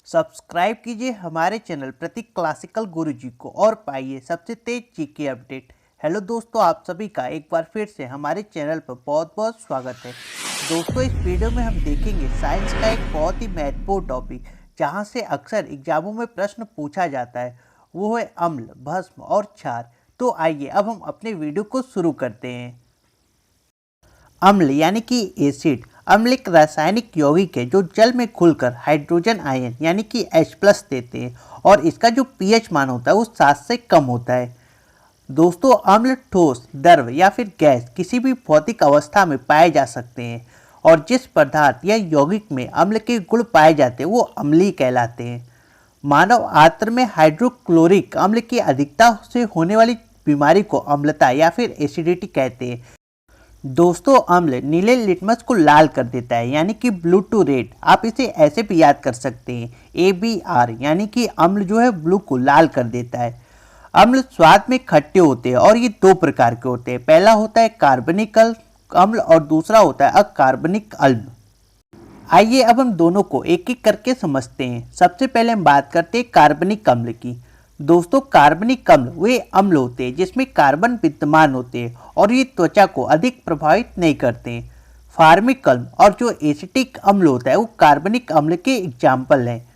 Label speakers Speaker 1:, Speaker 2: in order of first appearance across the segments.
Speaker 1: Subscribe कीजिए हमारे channel प्रतीक classical गुरुजी को और पाइए सबसे तेज जीके अपडेट। हेलो दोस्तों, आप सभी का एक बार फिर से हमारे चैनल पर बहुत बहुत स्वागत है। दोस्तों, इस वीडियो में हम देखेंगे साइंस का एक बहुत ही महत्वपूर्ण टॉपिक जहां से अक्सर एग्जामों में प्रश्न पूछा जाता है, वो है अम्ल, भस्म और क्षार। तो आइए अब हम अपने वीडियो को शुरू करते हैं। अम्ल यानी कि एसिड अम्ल एक रासायनिक यौगिक है जो जल में घुलकर हाइड्रोजन आयन यानी कि H+ देते हैं और इसका जो pH मान होता है वो 7 से कम होता है। दोस्तों, अम्ल ठोस, द्रव या फिर गैस किसी भी भौतिक अवस्था में पाए जा सकते हैं और जिस पदार्थ या यौगिक में अम्ल के गुण पाए जाते हैं वो अम्लीय कहलाते हैं। मानव आंत्र में हाइड्रोक्लोरिक अम्ल की अधिकता से होने वाली बीमारी को अम्लता या फिर एसिडिटी कहते हैं। दोस्तों, अम्ल नीले लिटमस को लाल कर देता है यानी कि ब्लू टू रेड। आप इसे ऐसे भी याद कर सकते हैं ABR यानी कि अम्ल जो है ब्लू को लाल कर देता है। अम्ल स्वाद में खट्टे होते हैं और ये दो प्रकार के होते हैं। पहला होता है कार्बनिक अम्ल और दूसरा होता है अकार्बनिक अम्ल। आइए अब हम दोनों को एक एक करके समझते हैं। सबसे पहले हम बात करते हैं कार्बनिक अम्ल की। दोस्तों, कार्बनिक अम्ल वे अम्ल होते हैं जिसमें कार्बन विद्यमान होते हैं और ये त्वचा को अधिक प्रभावित नहीं करते हैं। फार्मिक अम्ल और जो एसिटिक अम्ल होता है वो कार्बनिक अम्ल के एग्जाम्पल हैं।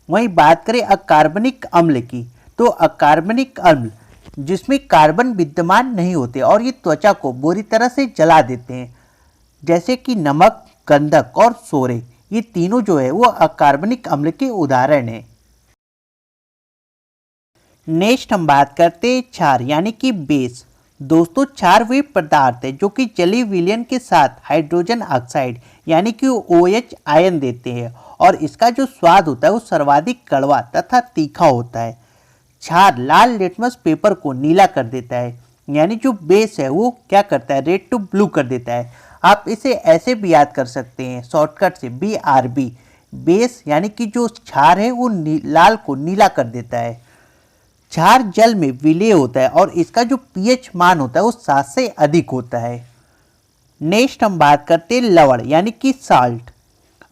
Speaker 1: वहीं बात करें अकार्बनिक अम्ल की, तो अकार्बनिक अम्ल जिसमें कार्बन विद्यमान नहीं होते और ये त्वचा को बुरी तरह से जला देते हैं, जैसे कि नमक, गंधक और सोरे। ये तीनों जो है वो अकार्बनिक अम्ल के उदाहरण हैं। नेक्स्ट हम बात करते हैं क्षार यानी कि बेस। दोस्तों, क्षार वे पदार्थ है जो कि जलीय विलयन के साथ हाइड्रोजन ऑक्साइड यानी कि OH आयन देते हैं और इसका जो स्वाद होता है वो सर्वाधिक कड़वा तथा तीखा होता है। क्षार लाल लिटमस पेपर को नीला कर देता है, यानी जो बेस है वो क्या करता है, रेड टू ब्लू कर देता है। आप इसे ऐसे भी याद कर सकते हैं शॉर्टकट से BRB। बेस यानी कि जो क्षार है वो लाल को नीला कर देता है। क्षार जल में विलय होता है और इसका जो pH मान होता है वो 7 से अधिक होता है। नेक्स्ट हम बात करते हैं लवण यानी कि साल्ट।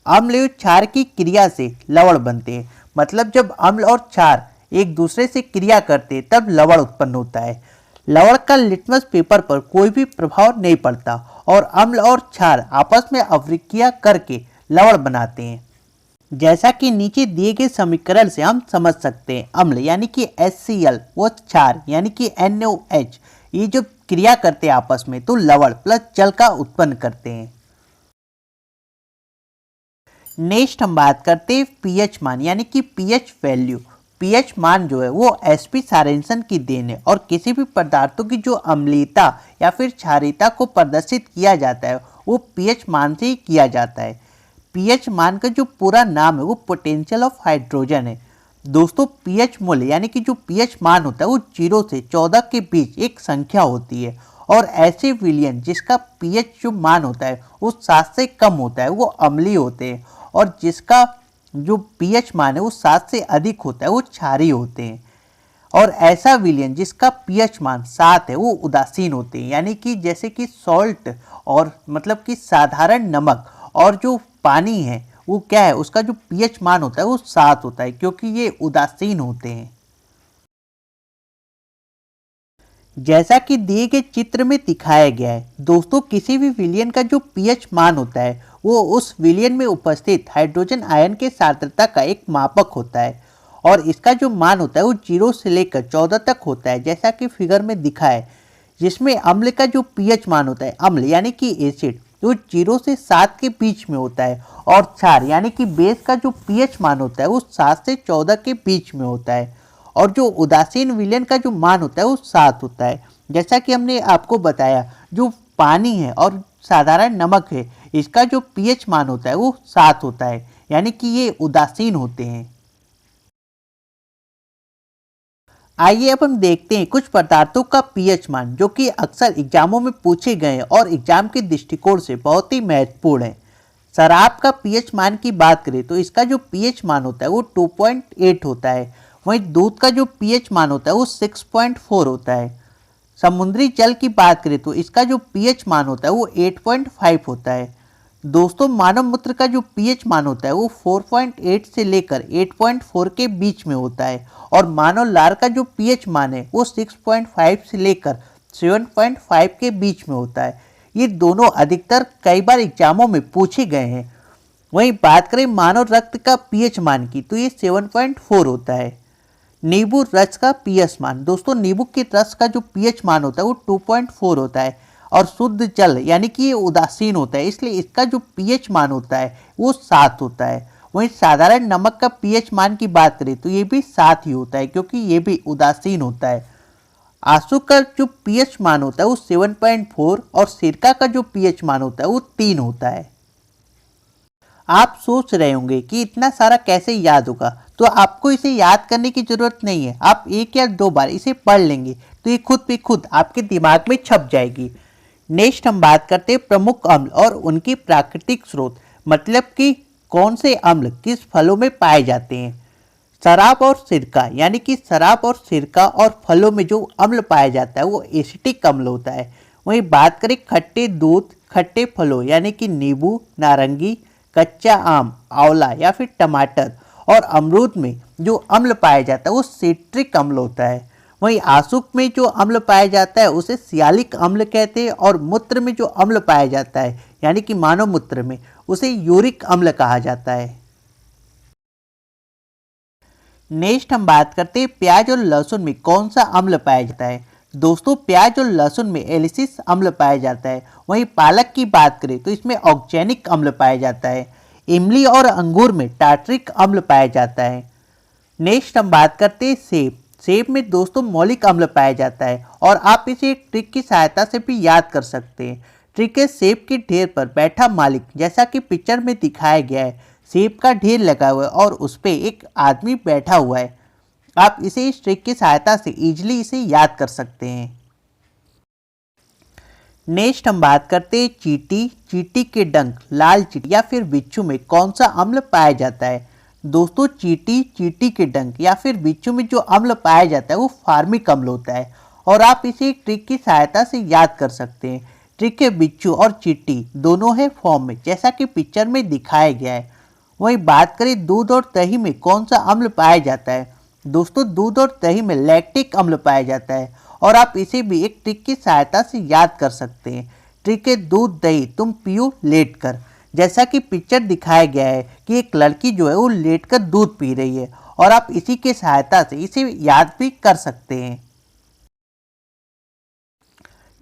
Speaker 1: अम्ल और क्षार की क्रिया से लवण बनते हैं। मतलब जब अम्ल और क्षार एक दूसरे से क्रिया करते हैं तब लवण उत्पन्न होता है। लवण का लिटमस पेपर पर कोई भी प्रभाव नहीं पड़ता और अम्ल और क्षार आपस में अभिक्रिया करके लवण बनाते हैं। जैसा कि नीचे दिए गए समीकरण से हम समझ सकते हैं, अम्ल यानी कि HCl वो क्षार यानी कि NOH, ये जो क्रिया करते हैं आपस में तो लवण प्लस जल का उत्पन्न करते हैं। नेक्स्ट हम बात करते हैं pH मान यानी कि pH वैल्यू। pH मान जो है वो SP सारेंसन की देन है और किसी भी पदार्थों की जो अम्लीयता या फिर क्षारीयता को प्रदर्शित किया जाता है वो pH मान से ही किया जाता है। pH मान का जो पूरा नाम है वो पोटेंशियल ऑफ हाइड्रोजन है। दोस्तों, pH मूल्य यानी कि जो pH मान होता है वो 0 से 14 के बीच एक संख्या होती है और ऐसे विलयन जिसका pH जो मान होता है वो 7 से कम होता है वो अम्लीय होते हैं और जिसका जो pH मान है वो 7 से अधिक होता है वो क्षारीय होते हैं। और ऐसा विलयन जिसका pH मान 7 है वो उदासीन होते हैं, यानी कि जैसे कि सॉल्ट और मतलब कि साधारण नमक और जो पानी है वो क्या है, उसका जो pH मान होता है वो 7 होता है क्योंकि ये उदासीन होते हैं। जैसा कि दिए गए चित्र में दिखाया गया है, दोस्तों किसी भी विलयन का जो pH मान होता है वो उस विलयन में उपस्थित हाइड्रोजन आयन के सांद्रता का एक मापक होता है और इसका जो मान होता है वो 0 से लेकर 14 तक होता है, जैसा कि फिगर में दिखा है। जिसमें अम्ल का जो pH मान होता है, अम्ल यानी कि एसिड, जो 0 से 7 के बीच में होता है और क्षार यानी कि बेस का जो pH मान होता है वो 7 से 14 के बीच में होता है और जो उदासीन विलयन का जो मान होता है वो 7 होता है। जैसा कि हमने आपको बताया, जो पानी है और साधारण नमक है इसका जो pH मान होता है वो 7 होता है, यानी कि ये उदासीन होते हैं। आइए अब हम देखते हैं कुछ पदार्थों का pH मान जो कि अक्सर एग्जामों में पूछे गए हैं और एग्जाम के दृष्टिकोण से बहुत ही महत्वपूर्ण है। शराब का pH मान की बात करें तो इसका जो pH मान होता है वो 2.8 होता है। वहीं दूध का जो pH मान होता है वो 6.4 होता है। समुद्री जल की बात करें तो इसका जो pH मान होता है वो 8.5 होता है। दोस्तों मानव मूत्र का जो पीएच मान होता है वो 4.8 से लेकर 8.4 के बीच में होता है और मानव लार का जो पीएच मान है वो 6.5 से लेकर 7.5 के बीच में होता है। ये दोनों अधिकतर कई बार एग्जामों में पूछे गए हैं। वहीं बात करें मानव रक्त का पीएच मान की तो ये 7.4 होता है। नींबू रस का पीएच मान, दोस्तों नींबू के रस का जो पीएच मान होता है वो 2.4 होता है और शुद्ध जल यानी कि ये उदासीन होता है, इसलिए इसका जो पीएच मान होता है वो 7 होता है। वहीं साधारण नमक का पीएच मान की बात करें तो ये भी 7 ही होता है क्योंकि ये भी उदासीन होता है। आंसू का जो पीएच मान होता है वो 7.4 और सिरका का जो पीएच मान होता है वो 3 होता है। आप सोच रहे होंगे कि इतना सारा कैसे याद होगा, तो आपको इसे याद करने की जरूरत नहीं है। आप एक या दो बार इसे पढ़ लेंगे तो ये खुद पे खुद आपके दिमाग में छप जाएगी। नेक्स्ट हम बात करते हैं प्रमुख अम्ल और उनकी प्राकृतिक स्रोत, मतलब कि कौन से अम्ल किस फलों में पाए जाते हैं। शराब और सिरका, यानी कि शराब और सिरका और फलों में जो अम्ल पाया जाता है वो एसिटिक अम्ल होता है। वहीं बात करें खट्टे दूध, खट्टे फलों यानी कि नींबू, नारंगी, कच्चा आम, आंवला या फिर टमाटर और अमरूद में जो अम्ल पाया जाता है वो सिट्रिक अम्ल होता है। वहीं आंसू में जो अम्ल पाया जाता है उसे सियालिक अम्ल कहते हैं और मूत्र में जो अम्ल पाया जाता है यानी कि मानव मूत्र में उसे यूरिक अम्ल कहा जाता है। नेक्स्ट हम बात करते हैं प्याज और लहसुन में कौन सा अम्ल पाया जाता है। दोस्तों प्याज और लहसुन में एलिसिस अम्ल पाया जाता है। वहीं पालक की बात करें तो इसमें ऑक्जेनिक अम्ल पाया जाता है। इमली और अंगूर में टार्ट्रिक अम्ल पाया जाता है। नेक्स्ट हम बात करते हैं सेब। सेब में दोस्तों मौलिक अम्ल पाया जाता है और आप इसे एक ट्रिक की सहायता से भी याद कर सकते हैं। ट्रिक है सेब के ढेर पर बैठा मालिक, जैसा कि पिक्चर में दिखाया गया है। सेब का ढेर लगा हुआ है और उस पर एक आदमी बैठा हुआ है। आप इसे इस ट्रिक की सहायता से इजीली इसे याद कर सकते हैं। नेक्स्ट हम बात करते हैं चींटी। चींटी के डंक, लाल चींटी या फिर बिच्छू में कौन सा अम्ल पाया जाता है। दोस्तों चींटी, चींटी के डंक या फिर बिच्छू में जो अम्ल पाया जाता है वो फार्मिक अम्ल होता है और आप इसे एक ट्रिक की सहायता से याद कर सकते हैं। ट्रिक है बिच्छू और चींटी दोनों है फॉर्म में, जैसा कि पिक्चर में दिखाया गया है। वहीं बात करें दूध और दही में कौन सा अम्ल पाया जाता है। दोस्तों दूध और दही में लैक्टिक अम्ल पाया जाता है और आप इसे भी एक ट्रिक की सहायता से याद कर सकते हैं। ट्रिक है दूध दही तुम पियो लेट कर, जैसा कि पिक्चर दिखाया गया है कि एक लड़की जो है वो लेटकर दूध पी रही है और आप इसी की सहायता से इसे याद भी कर सकते हैं।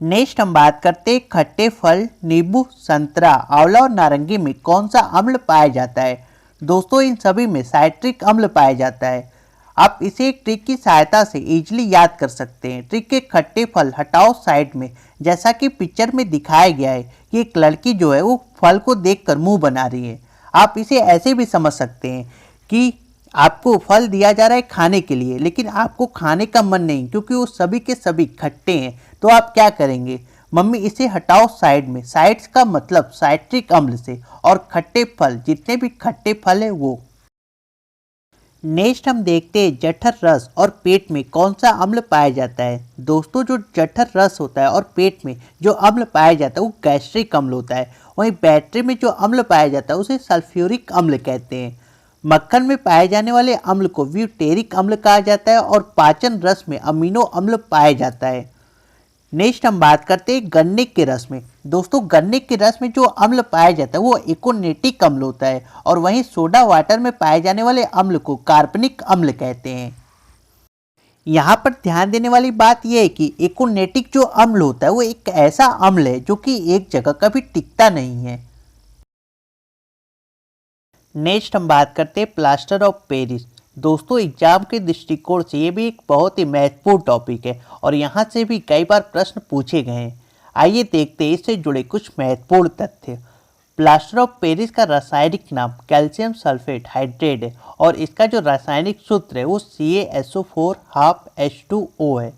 Speaker 1: नेक्स्ट हम बात करते हैं खट्टे फल, नींबू, संतरा, आंवला और नारंगी में कौन सा अम्ल पाया जाता है। दोस्तों इन सभी में साइट्रिक अम्ल पाया जाता है। आप इसे एक ट्रिक की सहायता से इजीली याद कर सकते हैं। ट्रिक के खट्टे फल हटाओ साइड में, जैसा कि पिक्चर में दिखाया गया है कि एक लड़की जो है वो फल को देखकर मुंह बना रही है। आप इसे ऐसे भी समझ सकते हैं कि आपको फल दिया जा रहा है खाने के लिए, लेकिन आपको खाने का मन नहीं क्योंकि वो सभी के सभी खट्टे हैं। तो आप क्या करेंगे, मम्मी इसे हटाओ साइड में। साइड्स का मतलब साइट्रिक अम्ल से, और खट्टे फल जितने भी खट्टे फल है वो। नेक्स्ट हम देखते हैं जठर रस और पेट में कौन सा अम्ल पाया जाता है। दोस्तों जो जठर रस होता है और पेट में जो अम्ल पाया जाता है वो गैस्ट्रिक अम्ल होता है। वहीं बैटरी में जो अम्ल पाया जाता है उसे सल्फ्यूरिक अम्ल कहते हैं। मक्खन में पाए जाने वाले अम्ल को ब्यूटेरिक अम्ल कहा जाता है और पाचन रस में अमीनो अम्ल पाया जाता है। नेक्स्ट हम बात करते हैं गन्ने के रस में। दोस्तों गन्ने के रस में जो अम्ल पाया जाता है वो एकोनेटिक अम्ल होता है और वहीं सोडा वाटर में पाए जाने वाले अम्ल को कार्बनिक अम्ल कहते हैं। यहाँ पर ध्यान देने वाली बात यह है कि एकोनेटिक जो अम्ल होता है वो एक ऐसा अम्ल है जो कि एक जगह कभी टिकता नहीं है। नेक्स्ट हम बात करते हैं प्लास्टर ऑफ पेरिस। दोस्तों एग्जाम के दृष्टिकोण से ये भी एक बहुत ही महत्वपूर्ण टॉपिक है और यहाँ से भी कई बार प्रश्न पूछे गए हैं। आइए देखते हैं इससे जुड़े कुछ महत्वपूर्ण तथ्य। प्लास्टर ऑफ पेरिस का रासायनिक नाम कैल्शियम सल्फेट हाइड्रेट है और इसका जो रासायनिक सूत्र है वो CaSO4 हाफ H2O है।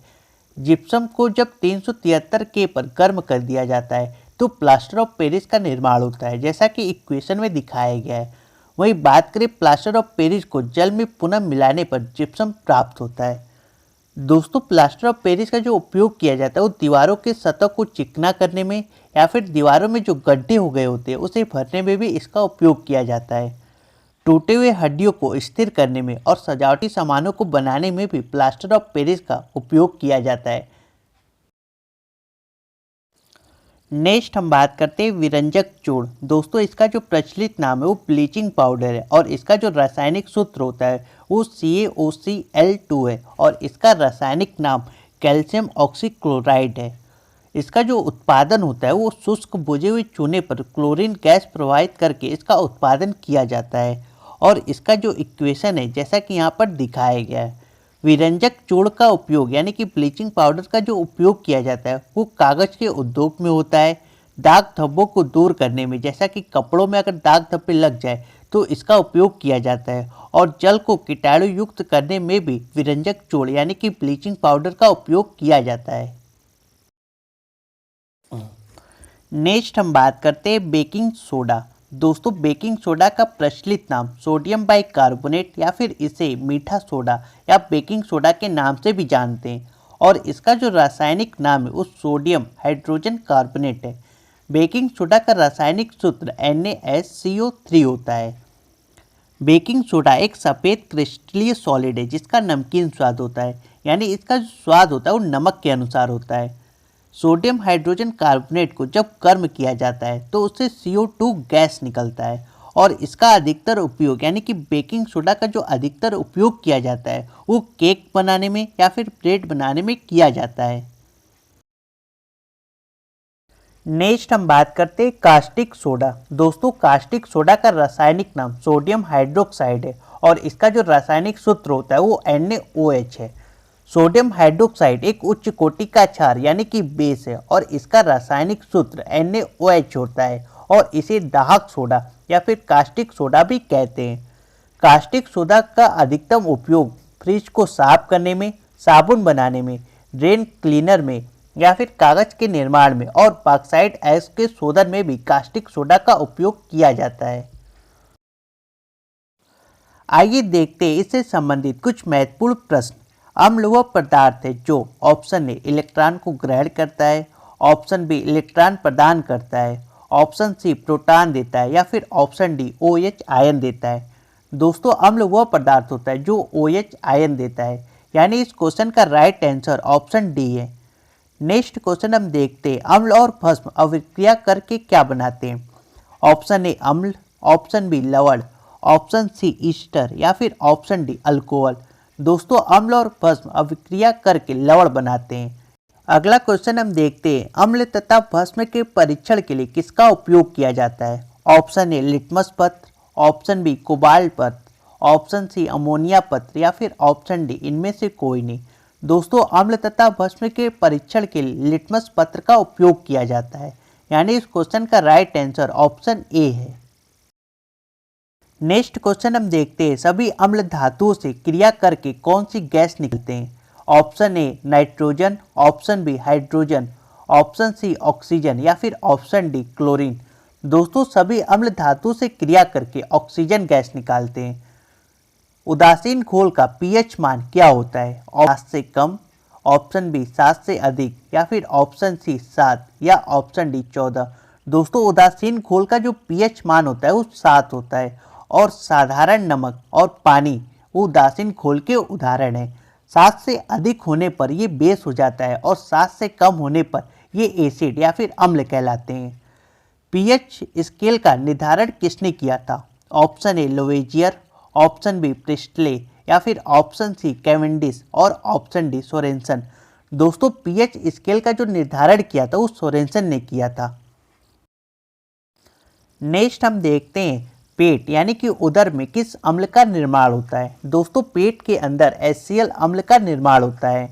Speaker 1: जिप्सम को जब 373 K पर गर्म कर दिया जाता है तो प्लास्टर ऑफ पेरिस का निर्माण होता है, जैसा कि इक्वेशन में दिखाया गया है। वहीं बात करें प्लास्टर ऑफ पेरिस को जल में पुनः मिलाने पर जिप्सम प्राप्त होता है। दोस्तों प्लास्टर ऑफ पेरिस का जो उपयोग किया जाता है वो दीवारों के सतह को चिकना करने में, या फिर दीवारों में जो गड्ढे हो गए होते हैं उसे भरने में भी इसका उपयोग किया जाता है। टूटे हुए हड्डियों को स्थिर करने में और सजावटी सामानों को बनाने में भी प्लास्टर ऑफ पेरिस का उपयोग किया जाता है। नेक्स्ट हम बात करते हैं विरंजक चूर्ण। दोस्तों इसका जो प्रचलित नाम है वो ब्लीचिंग पाउडर है और इसका जो रासायनिक सूत्र होता है वो CaOCl2 है और इसका रासायनिक नाम कैल्शियम ऑक्सीक्लोराइड है। इसका जो उत्पादन होता है वो शुष्क बुझे हुए चूने पर क्लोरीन गैस प्रवाहित करके इसका उत्पादन किया जाता है और इसका जो इक्वेशन है जैसा कि यहाँ पर दिखाया गया है। विरंजक चूर्ण का उपयोग यानी कि ब्लीचिंग पाउडर का जो उपयोग किया जाता है वो कागज़ के उद्योग में होता है, दाग धब्बों को दूर करने में, जैसा कि कपड़ों में अगर दाग धब्बे लग जाए तो इसका उपयोग किया जाता है और जल को कीटाणु युक्त करने में भी विरंजक चूर्ण यानी कि ब्लीचिंग पाउडर का उपयोग किया जाता है। नेक्स्ट हम बात करते हैं बेकिंग सोडा। दोस्तों बेकिंग सोडा का प्रचलित नाम सोडियम बाइकार्बोनेट या फिर इसे मीठा सोडा या बेकिंग सोडा के नाम से भी जानते हैं और इसका जो रासायनिक नाम है वो सोडियम हाइड्रोजन कार्बोनेट है। बेकिंग सोडा का रासायनिक सूत्र NaSCO3 होता है। बेकिंग सोडा एक सफ़ेद क्रिस्टलीय सॉलिड है जिसका नमकीन स्वाद होता है, यानी इसका जो स्वाद होता है वो नमक के अनुसार होता है। सोडियम हाइड्रोजन कार्बोनेट को जब गर्म किया जाता है तो उससे CO2 गैस निकलता है और इसका अधिकतर उपयोग यानी कि बेकिंग सोडा का जो अधिकतर उपयोग किया जाता है वो केक बनाने में या फिर ब्रेड बनाने में किया जाता है। नेक्स्ट हम बात करते हैं कास्टिक सोडा। दोस्तों कास्टिक सोडा का रासायनिक नाम सोडियम हाइड्रोक्साइड है और इसका जो रासायनिक सूत्र होता है वो NaOH है। सोडियम हाइड्रोक्साइड एक उच्च कोटि का क्षार यानी कि बेस है और इसका रासायनिक सूत्र NaOH होता है और इसे दाहक सोडा या फिर कास्टिक सोडा भी कहते हैं। कास्टिक सोडा का अधिकतम उपयोग फ्रिज को साफ करने में, साबुन बनाने में, ड्रेन क्लीनर में या फिर कागज के निर्माण में और बॉक्साइट ऐश के शोधन में भी कास्टिक सोडा का उपयोग किया जाता है। आइए देखते हैं इससे संबंधित कुछ महत्वपूर्ण प्रश्न। अम्ल वह पदार्थ है जो ऑप्शन ए इलेक्ट्रॉन को ग्रहण करता है, ऑप्शन बी इलेक्ट्रॉन प्रदान करता है, ऑप्शन सी प्रोटॉन देता है या फिर ऑप्शन डी OH आयन देता है। दोस्तों अम्ल वह पदार्थ होता है जो OH आयन देता है, यानी इस क्वेश्चन का राइट आंसर ऑप्शन डी है। नेक्स्ट क्वेश्चन हम देखते हैं अम्ल और भस्म अभिक्रिया करके क्या बनाते हैं। ऑप्शन ए अम्ल, ऑप्शन बी लवण, ऑप्शन सी ईस्टर या फिर ऑप्शन डी अल्कोहल। दोस्तों अम्ल और भस्म अभिक्रिया करके लवण बनाते हैं। अगला क्वेश्चन हम देखते हैं अम्ल तथा भस्म के परीक्षण के लिए किसका उपयोग किया जाता है। ऑप्शन ए लिटमस पत्र, ऑप्शन बी कोबाल्ट पत्र, ऑप्शन सी अमोनिया पत्र या फिर ऑप्शन डी इनमें से कोई नहीं। दोस्तों अम्ल तथा भस्म के परीक्षण के लिए लिटमस पत्र का उपयोग किया जाता है, यानी इस क्वेश्चन का राइट आंसर ऑप्शन ए है। नेक्स्ट क्वेश्चन हम देखते हैं सभी अम्ल धातुओं से क्रिया करके कौन सी गैस निकलते हैं। Option A nitrogen, option B hydrogen, option C oxygen या फिर ऑप्शन डी क्लोरीन। दोस्तों सभी अम्ल धातुओं से क्रिया करके ऑक्सीजन गैस निकालते हैं। उदासीन घोल का pH मान क्या होता है। 7 से कम, ऑप्शन बी 7 से अधिक या फिर ऑप्शन सी 7 या ऑप्शन डी 14। दोस्तों उदासीन घोल का जो pH मान होता है वो 7 होता है और साधारण नमक और पानी वो उदासीन घोल के उदाहरण है। 7 से अधिक होने पर ये बेस हो जाता है और 7 से कम होने पर ये एसिड या फिर अम्ल कहलाते हैं। pH स्केल का निर्धारण किसने किया था। Option A Lavoisier, option B Priestley या फिर ऑप्शन सी कैवेंडिश और ऑप्शन डी सोरेनसन। दोस्तों pH स्केल का जो निर्धारण किया था वो सोरेनसन ने किया था। नेक्स्ट हम देखते हैं पेट यानी कि उदर में किस अम्ल का निर्माण होता है। दोस्तों पेट के अंदर HCl अम्ल का निर्माण होता है।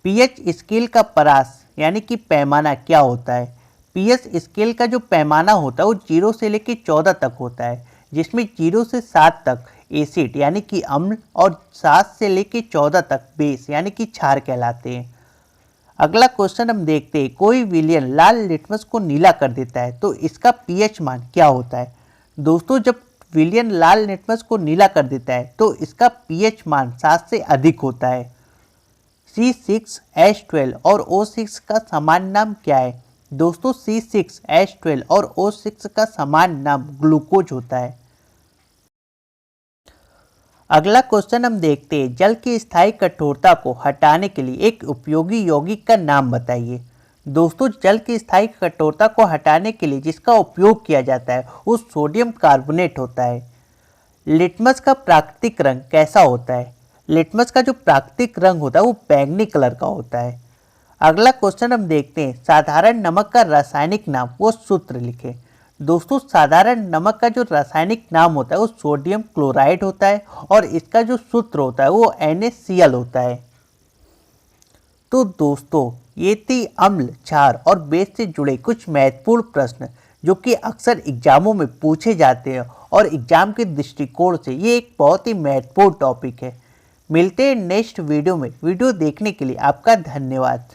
Speaker 1: pH स्केल का परास यानी कि पैमाना क्या होता है। pH स्केल का जो पैमाना होता है वो 0 से लेकर 14 तक होता है, जिसमें 0 से 7 तक एसिड यानी कि अम्ल और 7 से लेकर 14 तक बेस यानी कि क्षार कहलाते हैं। अगला क्वेश्चन हम देखते हैं कोई विलयन लाल लिटमस को नीला कर देता है तो इसका pH मान क्या होता है। दोस्तों जब विलयन लाल लिटमस को नीला कर देता है तो इसका pH मान 7 से अधिक होता है। C6H12 और O6 का सामान्य नाम क्या है। दोस्तों C6H12 और O6 का समान नाम ग्लूकोज होता है। अगला क्वेश्चन हम देखते हैं, जल की स्थायी कठोरता को हटाने के लिए एक उपयोगी यौगिक का नाम बताइए। दोस्तों जल की स्थायी कठोरता को हटाने के लिए जिसका उपयोग किया जाता है वो सोडियम कार्बोनेट होता है। लिटमस का प्राकृतिक रंग कैसा होता है? लिटमस का जो प्राकृतिक रंग होता है वो बैंगनी कलर का होता है। अगला क्वेश्चन हम देखते हैं, साधारण नमक का रासायनिक नाम वो सूत्र लिखें। दोस्तों साधारण नमक का जो रासायनिक नाम होता है वो सोडियम क्लोराइड होता है और इसका जो सूत्र होता है वो NaCl होता है। तो दोस्तों ये थी अम्ल, क्षार और बेस से जुड़े कुछ महत्वपूर्ण प्रश्न जो कि अक्सर एग्जामों में पूछे जाते हैं और एग्जाम के दृष्टिकोण से ये एक बहुत ही महत्वपूर्ण टॉपिक है। मिलते हैं नेक्स्ट वीडियो में। वीडियो देखने के लिए आपका धन्यवाद।